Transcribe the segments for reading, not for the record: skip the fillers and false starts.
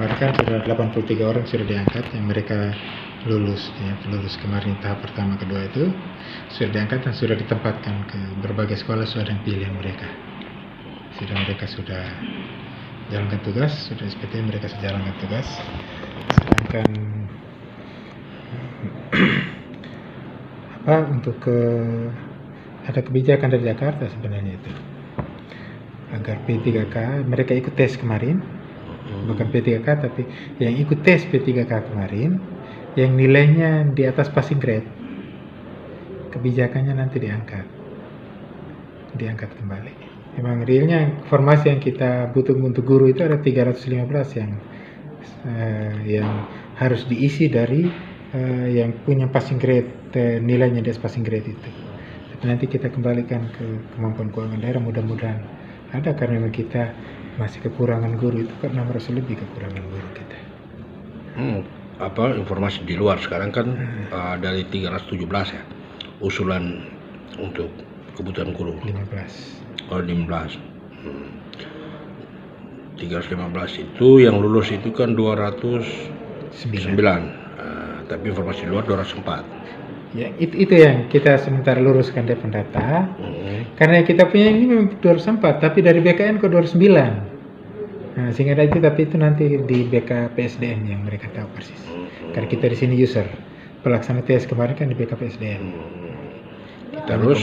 Bahkan sudah 83 orang sudah diangkat yang mereka lulus kemarin tahap pertama kedua itu sudah diangkat dan sudah ditempatkan ke berbagai sekolah sesuai dengan pilihan mereka. Mereka sudah jalankan tugas, sudah SPT mereka sudah jalankan tugas. Sedangkan untuk ada kebijakan dari Jakarta sebenarnya itu agar P3K mereka ikut tes kemarin, bukan P3K tapi yang ikut tes P3K kemarin yang nilainya di atas passing grade, kebijakannya nanti diangkat kembali. Memang realnya informasi yang kita butuh untuk guru itu ada 315 yang harus diisi dari yang punya passing grade, nilainya di atas passing grade itu. Tapi nanti kita kembalikan ke kemampuan keuangan daerah, mudah-mudahan ada, karena memang kita masih kekurangan guru itu kan 600 lebih kekurangan guru kita. Informasi di luar sekarang kan dari 317 ya usulan untuk kebutuhan guru 15. 315 itu yang lulus itu kan 209. Tapi informasi di luar 204. Ya, itu yang kita sementara luruskan dari pendata. Karena kita punya ini memang 204, tapi dari BKN ke 209. Nah, sehingga ada itu, tapi itu nanti di BKPSDM yang mereka tahu persis. Karena kita di sini user, pelaksana tes kemarin kan di BKPSDM. Terus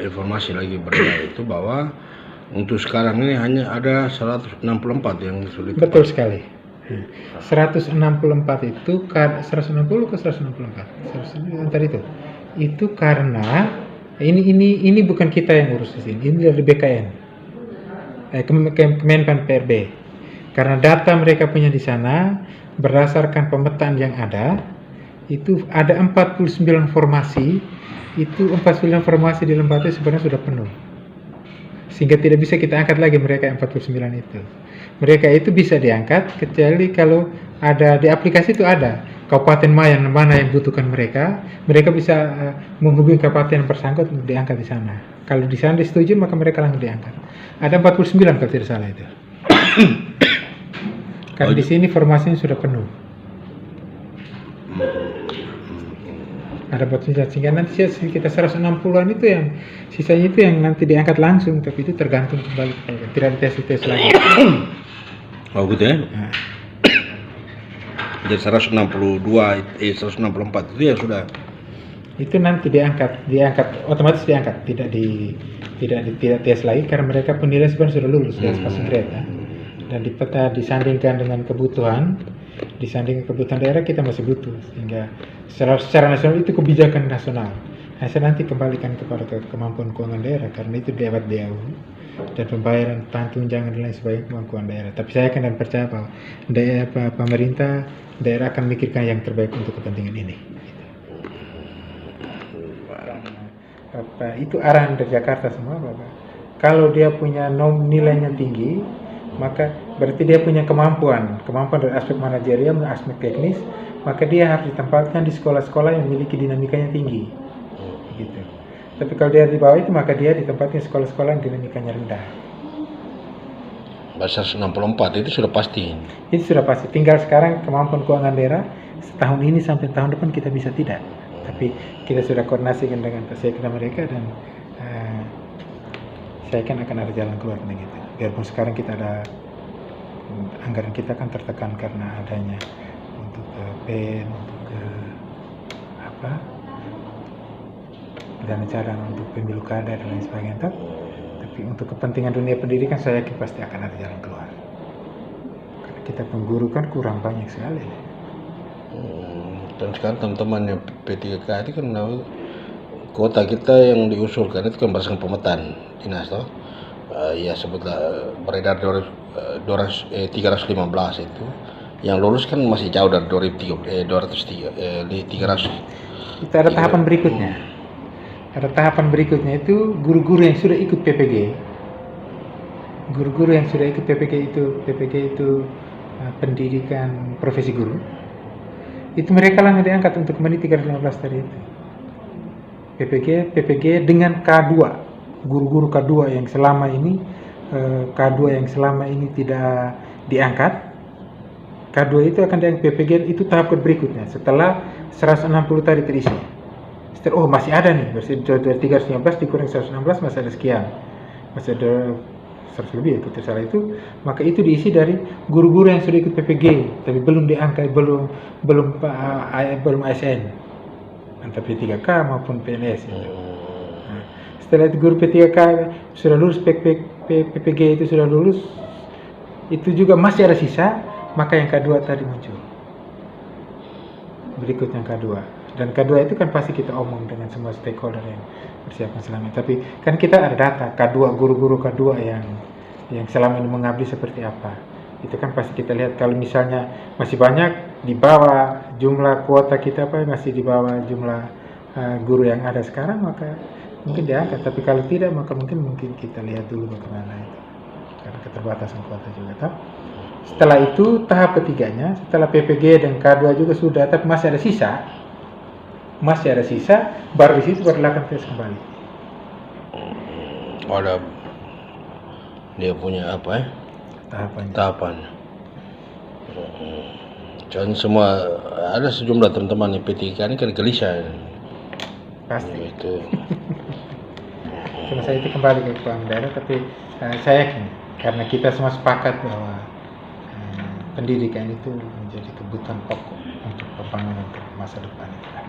informasi lagi beredar itu bahwa untuk sekarang ini hanya ada 164 yang sulit. Betul sekali. 164 itu 160 ke 164. Antara itu karena ini bukan kita yang urus di sini. Ini dari BKN. Kemenpan PRB, karena data mereka punya di sana berdasarkan pemetaan yang ada itu ada 49 formasi, itu 49 formasi di lembaga sebenarnya sudah penuh, sehingga tidak bisa kita angkat lagi mereka 49 itu. Mereka itu bisa diangkat kecuali kalau ada di aplikasi itu ada kabupaten mana yang butuhkan mereka bisa menghubungi kabupaten yang bersangkut untuk diangkat di sana. Kalau di sana disetujui maka mereka langsung diangkat. Ada 49 kalau tidak salah itu. Karena di sini formasinya sudah penuh. Ada 49, sehingga nanti kita 160-an itu yang sisanya itu yang nanti diangkat langsung, tapi itu tergantung kembali, tidak dites lagi. Oh gitu ya. Nah. Jadi 164 itu ya sudah. Itu nanti diangkat otomatis diangkat, tidak tes lagi karena mereka penilaian sebenarnya sudah lulus dari passing grade ya. Dan di peta disandingkan dengan kebutuhan daerah kita masih butuh, sehingga secara nasional itu kebijakan nasional. Nah, saya nanti kembalikan kepada kemampuan keuangan daerah karena itu lewat DAU dan pembayaran tunjangan dan lain sebagainya kemampuan daerah. Tapi saya akan percaya bahwa pemerintah daerah akan memikirkan yang terbaik untuk kepentingan ini. Itu arahan dari Jakarta semua, Bapak. Kalau dia punya nilainya tinggi, maka berarti dia punya kemampuan dari aspek manajerial dan aspek teknis, maka dia harus ditempatkan di sekolah-sekolah yang memiliki dinamikanya tinggi. Gitu. Tapi kalau dia di bawah itu, maka dia ditempatkan di sekolah-sekolah yang dinamikanya rendah. Bahasa 64 itu sudah pasti. Itu sudah pasti. Tinggal sekarang kemampuan keuangan daerah setahun ini sampai tahun depan kita bisa tidak. Tapi kita sudah koordinasikan dengan sekda mereka dan saya akan ada jalan keluar dengan itu. Biarpun sekarang kita ada anggaran kita kan tertekan karena adanya untuk PEN, untuk dana cadangan untuk pemilu kada dan lain sebagainya. Tapi untuk kepentingan dunia pendidikan saya yakin pasti akan ada jalan keluar. Karena kita pengguru kan kurang banyak sekali. Dan sekarang teman-teman yang P3K itu kan kota kita yang diusulkan itu kan berdasarkan pemetaan dinas toh. Ya sebutlah beredar 315 itu. Yang lulus kan masih jauh dari 203 Itu ada tahapan berikutnya. Ada tahapan berikutnya itu guru-guru yang sudah ikut PPG. Guru-guru yang sudah ikut PPG itu pendidikan profesi guru. Itu mereka langsung diangkat untuk kembali 315 tadi itu. PPG dengan K2, guru-guru K2 yang selama ini tidak diangkat, K2 itu akan dengan PPG itu tahap berikutnya setelah 160 tadi terisi. Setelah, oh masih ada nih, berarti dari 315 dikurang 116 masih ada sekian, masih ada 100 lebih ya kita salah itu, maka itu diisi dari guru-guru yang sudah ikut PPG tapi belum diangkat, belum ASN antara P3K maupun PNS gitu. Nah, setelah itu guru P3K sudah lulus PPG itu sudah lulus, itu juga masih ada sisa, maka yang K2 tadi muncul. Berikutnya K2. Dan K2 itu kan pasti kita omong dengan semua stakeholder yang persiapan selama ini. Tapi kan kita ada data K2, guru-guru K2 yang selama ini mengabdi seperti apa. Itu kan pasti kita lihat kalau misalnya masih banyak di bawah jumlah kuota kita masih di bawah jumlah guru yang ada sekarang, maka mungkin diangkat. Tapi kalau tidak, maka mungkin kita lihat dulu bagaimana itu. Karena keterbatasan kuota juga. Setelah itu tahap ketiganya, setelah PPG dan K2 juga sudah, tapi masih ada sisa, baru di situ dilakukan tes kembali. Ada dia punya apa ya? Tahapan. Jangan semua ada sejumlah teman-teman di P3 ini kan gelisah. Pasti. Itu. Cuma saya itu kembali ke kepala daerah, tapi saya yakin karena kita semua sepakat bahwa pendidikan itu menjadi kebutuhan pokok untuk pembangunan masa depan kita.